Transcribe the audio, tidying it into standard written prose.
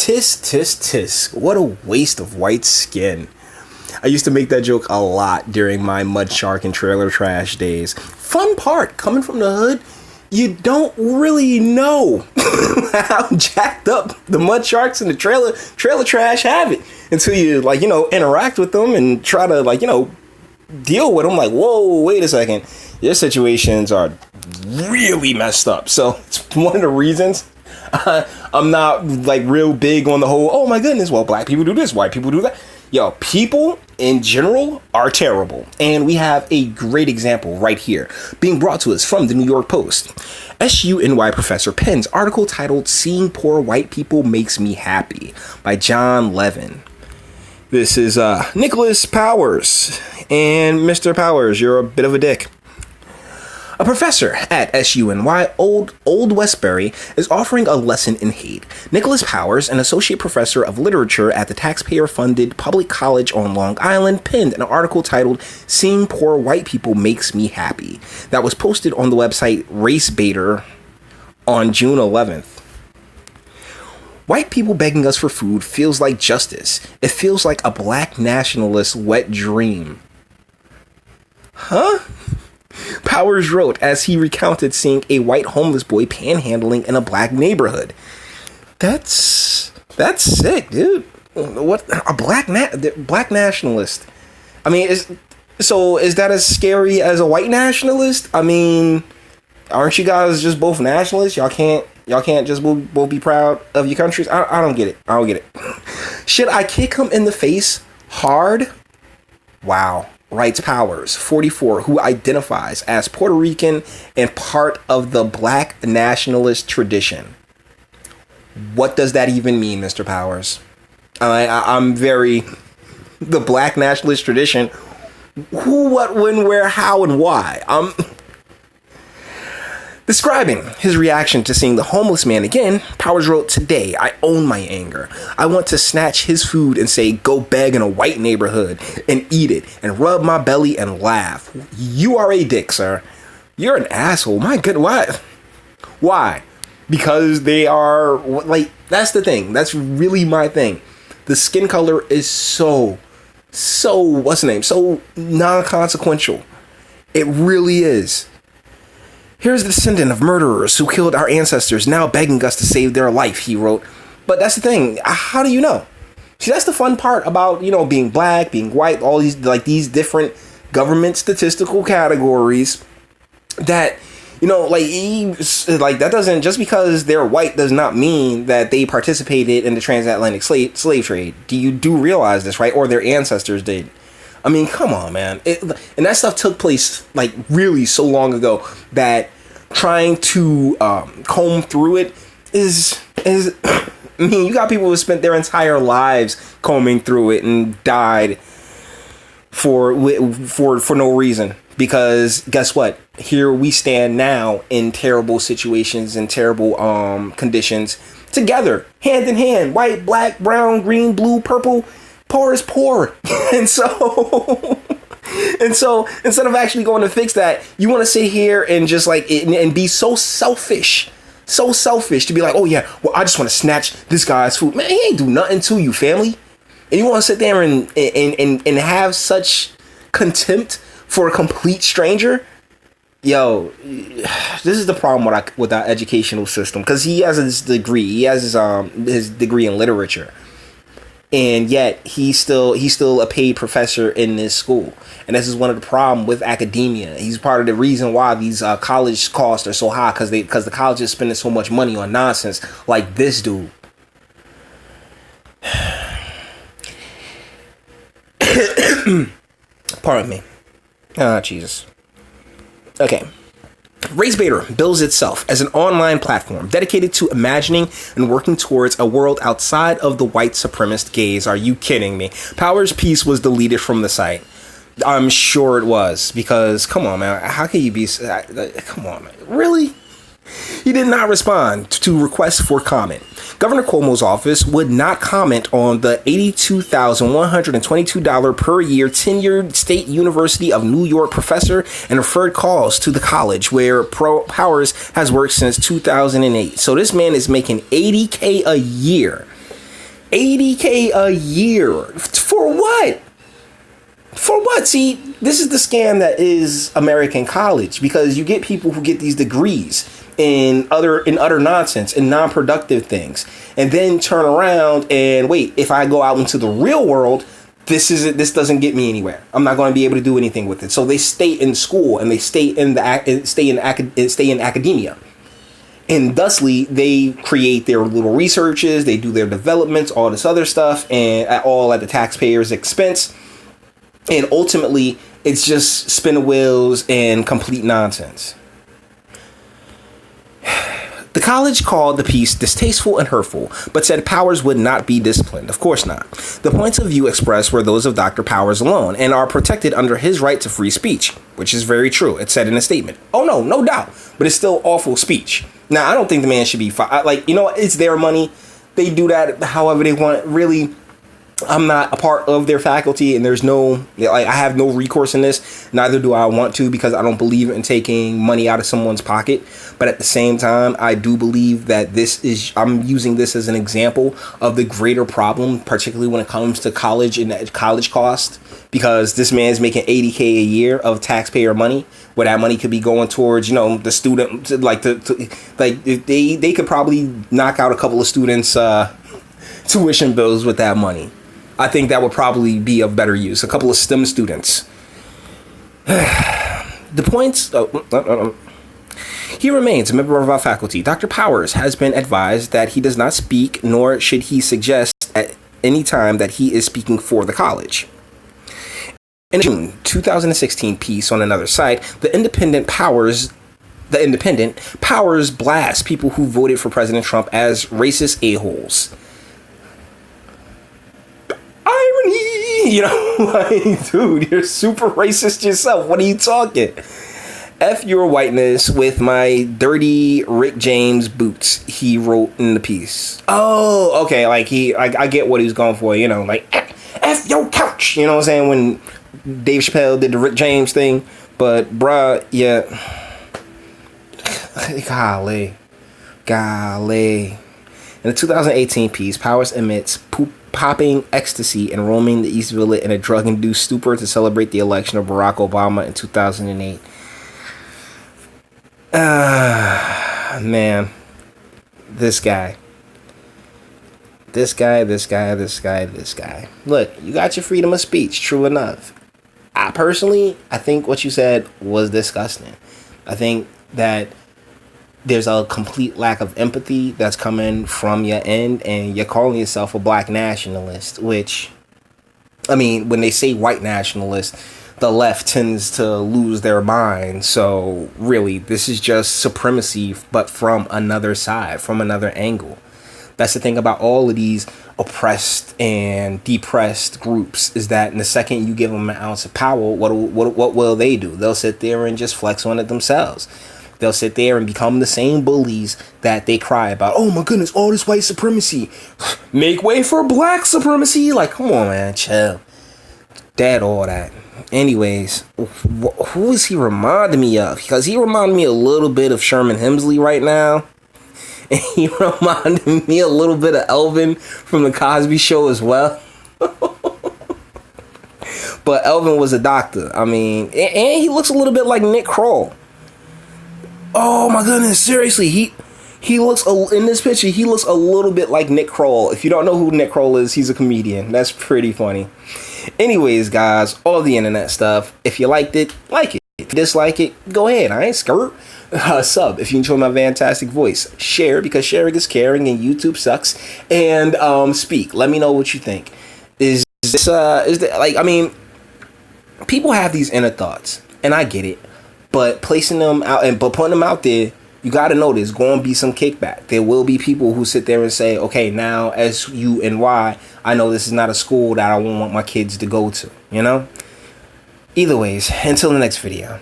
Tisk, tisk, tisk. What a waste of white skin. I used to make that joke a lot during my mud shark and trailer trash days. Fun part, coming from the hood, you don't really know how jacked up the mud sharks and the trailer trash have it until you, like, interact with them and try to, deal with them. Like, whoa, wait a second. Your situations are really messed up. So it's one of the reasons I'm not, real big on the whole, oh my goodness, well, black people do this, white people do that. Yo, people in general are terrible. And we have a great example right here, being brought to us from the New York Post. SUNY professor pens article titled "Seeing Poor White People Makes Me Happy" by John Levin. This is Nicholas Powers. And Mr. Powers, you're a bit of a dick. A professor at SUNY Old Westbury is offering a lesson in hate. Nicholas Powers, an associate professor of literature at the taxpayer-funded public college on Long Island, penned an article titled "Seeing Poor White People Makes Me Happy" that was posted on the website RaceBaiter on June 11th. White people begging us for food feels like justice. It feels like a black nationalist's wet dream. Huh? Powers wrote as he recounted seeing a white homeless boy panhandling in a black neighborhood. That's sick, dude. What, a black nationalist? I mean, is that as scary as a white nationalist? I mean, aren't you guys just both nationalists? Y'all can't just both be proud of your countries? I don't get it. Should I kick him in the face hard? Wow. Writes Powers, 44, who identifies as Puerto Rican and part of the black nationalist tradition. What does that even mean, Mr. Powers? I'm very... The black nationalist tradition. Who, what, when, where, how, and why? Describing his reaction to seeing the homeless man again, Powers wrote, "Today, I own my anger. I want to snatch his food and say, go beg in a white neighborhood and eat it and rub my belly and laugh. You are a dick, sir. You're an asshole. My good, what? Why? Because they are, that's the thing. That's really my thing. The skin color is so, what's the name? So non-consequential. It really is. Here's the descendant of murderers who killed our ancestors now begging us to save their life," he wrote. But that's the thing. How do you know? See, that's the fun part about, being black, being white, all these, these different government statistical categories that, that doesn't, just because they're white does not mean that they participated in the transatlantic slave trade. Do realize this, right? Or their ancestors did. I mean, come on, man. And that stuff took place, really so long ago that trying to comb through it is I mean, you got people who spent their entire lives combing through it and died for no reason. Because guess what? Here we stand now in terrible situations and terrible conditions together, hand in hand, white, black, brown, green, blue, purple. Poor is poor. And so instead of actually going to fix that, you want to sit here and just and be so selfish to be like, oh yeah, well, I just want to snatch this guy's food. Man, he ain't do nothing to you, family. And you want to sit there and have such contempt for a complete stranger? Yo, this is the problem with our educational system, because he has his degree. He has his degree in literature. And yet he's still a paid professor in this school. And this is one of the problems with academia. He's part of the reason why these college costs are so high, because the college is spending so much money on nonsense like this dude. Pardon me. Ah, Jesus. Okay. RaceBaiter bills itself as an online platform dedicated to imagining and working towards a world outside of the white supremacist gaze. Are you kidding me? Powers' piece was deleted from the site. I'm sure it was, because, come on, man. How can you be... Come on, man. Really? He did not respond to requests for comment. Governor Cuomo's office would not comment on the $82,122 per year tenured State University of New York professor and referred calls to the college where Powers has worked since 2008. So this man is making $80K a year $80K a year. For what? For what? See, this is the scam that is American college, because you get people who get these degrees in other nonsense and non-productive things, and then turn around and wait, if I go out into the real world, this doesn't get me anywhere. I'm not going to be able to do anything with it. So they stay in school and they stay in academia. And thusly, they create their little researches, they do their developments, all this other stuff, and all at the taxpayer's expense. And ultimately, it's just spinning wheels and complete nonsense. The college called the piece distasteful and hurtful, but said Powers would not be disciplined. Of course not. The points of view expressed were those of Dr. Powers alone and are protected under his right to free speech, which is very true. It's said in a statement. Oh, no doubt. But it's still awful speech. Now, I don't think the man should be fired. Like, you know what? It's their money. They do that however they want. Really, I'm not a part of their faculty, and there's no, like, I have no recourse in this. Neither do I want to, because I don't believe in taking money out of someone's pocket. But at the same time, I do believe that I'm using this as an example of the greater problem, particularly when it comes to college and college cost, because this man's making $80K a year of taxpayer money, where that money could be going towards, the student, like they could probably knock out a couple of students' tuition bills with that money. I think that would probably be of better use. A couple of STEM students. The points... He remains a member of our faculty. Dr. Powers has been advised that he does not speak, nor should he suggest at any time that he is speaking for the college. In a June 2016 piece on another site, The Independent Powers blast people who voted for President Trump as racist a-holes. Irony! Like, dude, you're super racist yourself. What are you talking? F your whiteness with my dirty Rick James boots, he wrote in the piece. Oh, okay, like I get what he was going for, like, F your couch, you know what I'm saying, when Dave Chappelle did the Rick James thing. But, bruh, yeah. Golly. In the 2018 piece, Powers admits popping ecstasy and roaming the East Village in a drug-induced stupor to celebrate the election of Barack Obama in 2008. Man. This guy. Look, you got your freedom of speech, true enough. I think what you said was disgusting. I think that there's a complete lack of empathy that's coming from your end, and you're calling yourself a black nationalist, which, I mean, when they say white nationalist, the left tends to lose their mind. So really, this is just supremacy, but from another side, from another angle. That's the thing about all of these oppressed and depressed groups, is that in the second you give them an ounce of power, what will they do? They'll sit there and just flex on it themselves. They'll sit there and become the same bullies that they cry about. Oh my goodness, all this white supremacy. Make way for black supremacy. Like, come on, man, chill. All that. Anyways, who is he reminding me of? Because he reminded me a little bit of Sherman Hemsley right now. And he reminded me a little bit of Elvin from The Cosby Show as well. But Elvin was a doctor. I mean, and he looks a little bit like Nick Kroll. Oh my goodness, seriously, he looks, in this picture, he looks a little bit like Nick Kroll. If you don't know who Nick Kroll is, he's a comedian. That's pretty funny. Anyways, guys, all the internet stuff. If you liked it, like it. If you dislike it, go ahead. I ain't scared. Sub if you enjoy my fantastic voice. Share, because sharing is caring and YouTube sucks. And speak. Let me know what you think. Is there, like, I mean, people have these inner thoughts, and I get it. But placing them out but putting them out there, you got to know there's going to be some kickback. There will be people who sit there and say, okay, now as U and Y, I know this is not a school that I won't want my kids to go to, Either ways, until the next video.